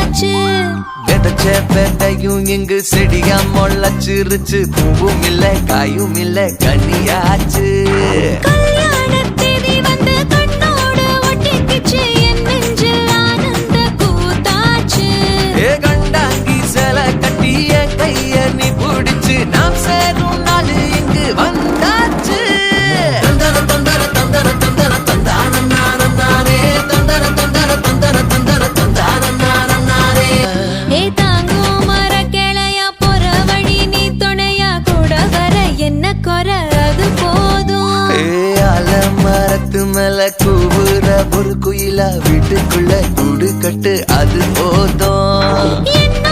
பூத்தாச்சு. விதைச்ச விதையும் இங்கு செடியா முளைச்சிருச்சு. பூவும் இல்ல காயும் இல்ல கனியாச்சு. கல்யாணத் தேதி வந்து கண்ணோடு ஒட்டிக்கிச்சு. என் நெஞ்சில் ஆனந்த கூத்தாச்சு. ஏ கண்டாங்கி சில கட்டி என் கைய நீ பிடிச்சு நாம் சேரும் நாள் இங்கு வந்தாச்சு. தந்தர தந்தர தந்தர தந்தர தந்தானம் நானம் நானே. தந்தர தந்தர தந்தர தந்தர தந்தானம் நானம் நானே. ஏ தாங்கும் மரக்கிளையா போற வழி நீ துணையா கூட வர என்ன குறை அது போதும். ஏ அலமரத்து மேல கூவுற ஒரு குயிலா வீட்டுக்குள்ள கூடு கட்டு அது போதும். என்ன